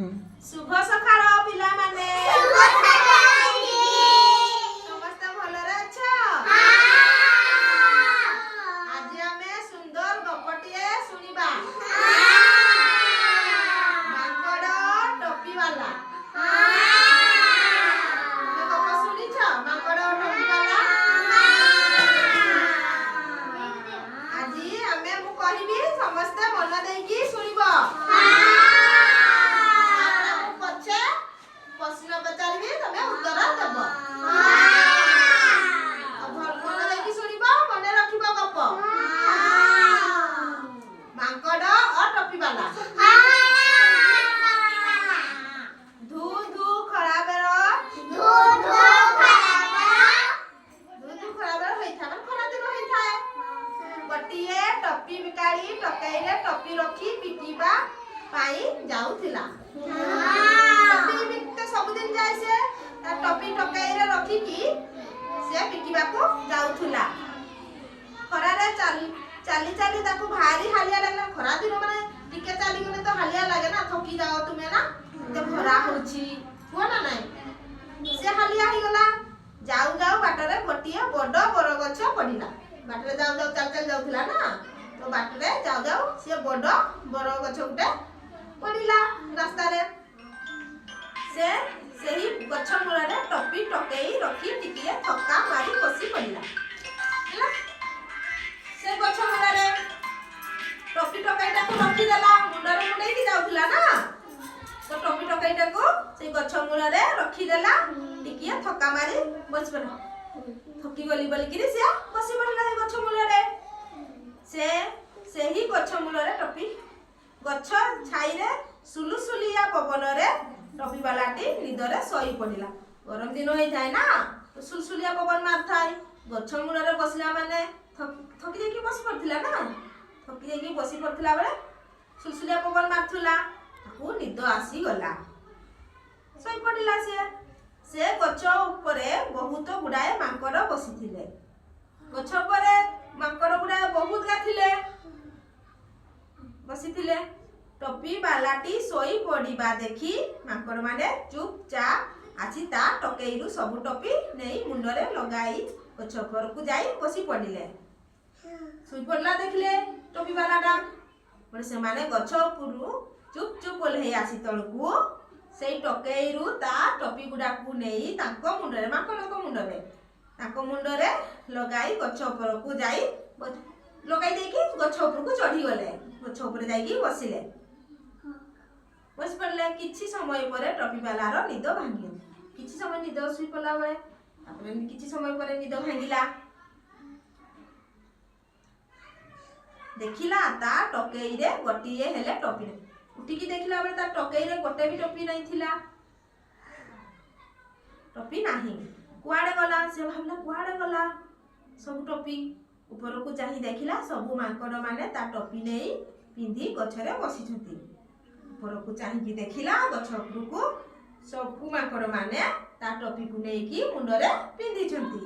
शुभ सकाळ पिलामाने समस्त भलरे अछ आज आमे सुंदर गपटिए सुनिबा माकड़ टोपी वाला गप सुनिछ माकड़ टोपी वाला आज आमे मु कहिबी समस्त मन देकी सुनिबो प्रश्न पचारि तमे उत्तर देब मन देखि सुनिब मन रखिब गप माकड़ और टोपी वाला धू धू खराबेर होइथा मन खरा दिन होइथा गोटिए टोपी बिकाड़ी टकैरे टोपी रखी बिकिबा पाई जाउथिला टोपी बिकते सब दिन जाय से टोपी टकैरे रखी की से बिकिबा को जाउथिला खरा रे चाली चाली ताको भारी हालिया लागला खरा दिन माने टिके चाली गने तो हालिया लागे ना थकी जाओ तुमे ना ते खरा होची हो ना नाही से हालिया ही गला जाऊ जाऊ बाटरे गोटिए बड़ बर गछ पडिला बाटरे जाऊ जाऊ चल चल जाउथिला ना तो बाटरे जाऊ जाऊ से बड़ बर गछ उठे पडिला रास्ता रे से सही गछ मूल रे टोपी टकई रखी टिकिए थक्का मारी बसी पडिला हैला से गछ मूल रे टोपी टकईटा को रखी देला मुंडरे मुंडई की जाउथिला ना तो टोपी टकईटा को से गछ मूल रे रखी देला टिकिए थक्का मारी बस पडला थकी गली बोली कि से बसी पडिला से गछ मूल रे से सही गछ मूल रे टोपी गछ छाई रे सुलुसुलिया पवन रे टोपी वालाटी निदरे सोई पडिला गरम दिन होई थाए ना तो सुलसुलिया पवन मार थाए गछ मूल रे बसला माने थकी जाई बसी पड़थिला ना थकी जाई बसी पड़थिला बेले सुलसुलिया पवन मारथुला ताकू निद आसी गला सोई पडिला से गछ ऊपरे बहुत गुडाए मांकड़ बसिथिले गछ ऊपरे मांकड़ गुडाए बहुत गाथिले बसिथिले टोपी बालाटी सोई पड़िबा देखी मांकड़ माने चुपचाप आसी ता टकेईरु सब टोपी नेई मुंडरे लगाई गछ ऊपर को जाई बसी पड़िले सोई पड़ला देखले टोपी बालाटा पर से माने गछ ऊपरु चुप चुप ओल्हेई आसी तळकु सेई टकेईरु ता टोपी गुडाकू नेई ताको मुंडरे मांकड़को मुंडरे ताको मुंडरे लगाई गछ ऊपर को जाई लगाई देकी गछ ऊपर को चढ़ी गले गछ ऊपर जाई बसिले बस पड़ले किछि समय परे टोपी वालार निद भांगी किछि समय निद सुई पला बेले तापरे किछि समय परे निद भांगिला देखिला ता टकेई रे गोटिए हेले टोपी उठी की देखिला बेले ता टकेई रे गोटे भी टोपी नहीं थिला टोपी नाही कुआडे गला से भाबला कुआडे गला सब टोपी ऊपर को चाही देखिला सब मांकड़ माने ता टोपी नेई पिंधी गछरे बसी छथि ऊपर को चाही की देखिला गछ ऊपर को सब मांकड़ माने ता टोपी को नेई की मुंडरे पिंधी छथि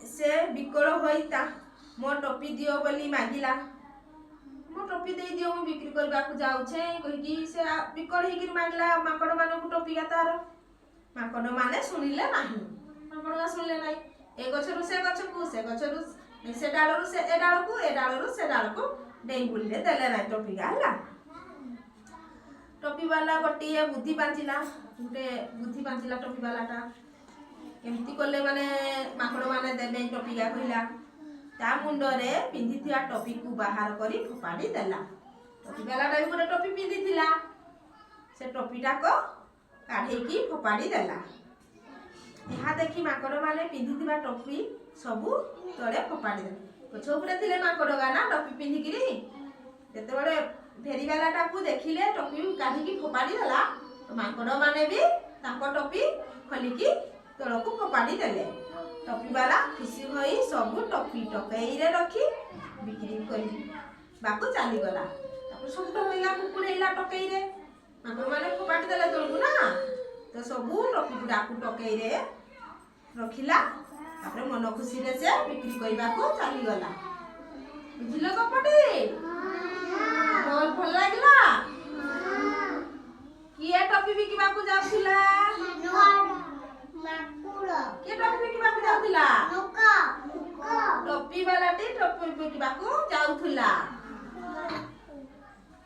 से बिकल होई ता मो टोपी दियो बोली मागिला मो टोपी दे दियो मु बिक्री करबा को जाउ छे कहि की से बिकल ही की मागला मांकड़ माने को टोपी का तार मांकड़ माने सुनिले नाही मांकड़ सुनिले नाही ए गछरु से गछकु से गछरु से डालरु से ए डालकु ए डालरु से डालकु डेई बुलले देले ना टोपी गाला टोपी वाला गोटिए बुद्धि पांचिला गुटे बुद्धि पांचिला टोपी वालाटा केमती करले माने माकड़ माने देबे टोपी गा कहिला ता मुंडरे पिंधिथिया टोपी को बाहर करी फोपाडी देला टोपी वालाटा भी गोटे टोपी पिंधिथिला से टोपीटा को काढे की फोपाडी देला यहाँ देखी माकड़ माने पिंधिथिबा टोपी सबु तळे फोपाडी देला गछ उपरे थिले माकड़ गाना टोपी पिंधिकिरी जते बडे फेरी वालाटा को देखिले टोपी काढी की फोपाडी देला तो माकड़ माने भी ताको टोपी खोली की तळको फोपाडी देले टोपी वाला खुशी होई सबु टोपी टकई रे रखी बिक्री करी बाकू चली गला तापर सब टोपीला कुकुड़ेला टकई रे माकड़ माने फोपाडी देले तळको ना तो सबु टोपी गुडाकू टकई रे रखिला तापर मन खुशी रे से बिक्री करबा को चली गला बुझिलो कपटी बहुत भल लागला ପିଟିବାକୁ ଯାଉଥିଲା।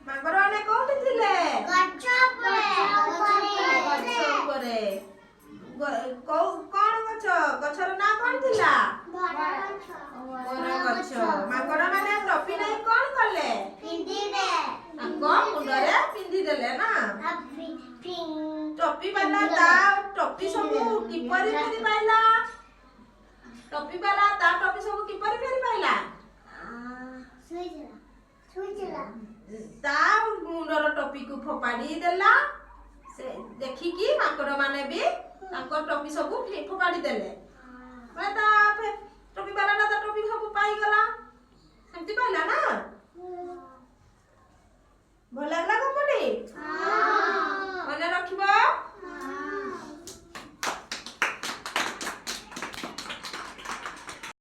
ମାଙ୍କଡ ମାନେ କୋଉଠି ଥିଲେ? ଗଛ ଉପରେ। କଣ ଗଛ? ଗଛର ନାଁ କଣ ଥିଲା? ବର ଗଛ। ମାଙ୍କଡ ମାନେ ଟୋପି ନେଇ କଣ କଲେ? ତାଙ୍କ ମୁଣ୍ଡରେ ପିନ୍ଧିଦେଲେ ନା। ଟୋପି ବାଲା ତା ଟୋପି ସବୁ କିପରି ଫେରି ପାଇଲା? ଟୋପି ବାଲା ତା ଟୋପି ସବୁ କିପରି ଫେରି ପାଇଲା? ତା ମୁଣ୍ଡର ଟୋପିକୁ ଫୋପାଡ଼ି ଦେଲା। ସେ ଦେଖିକି ମାଙ୍କଡ ମାନେ ବି ତାଙ୍କ ଟୋପି ସବୁ ଫୋପାଡ଼ି ଦେଲେ। ତା ଟୋପି ବାଲାଟା ତା ଟୋପି ସବୁ ପାଇଗଲା। ସେମିତି ପାଇଲା ନା। ଭଲ ଲାଗିଲା ଗପଟି?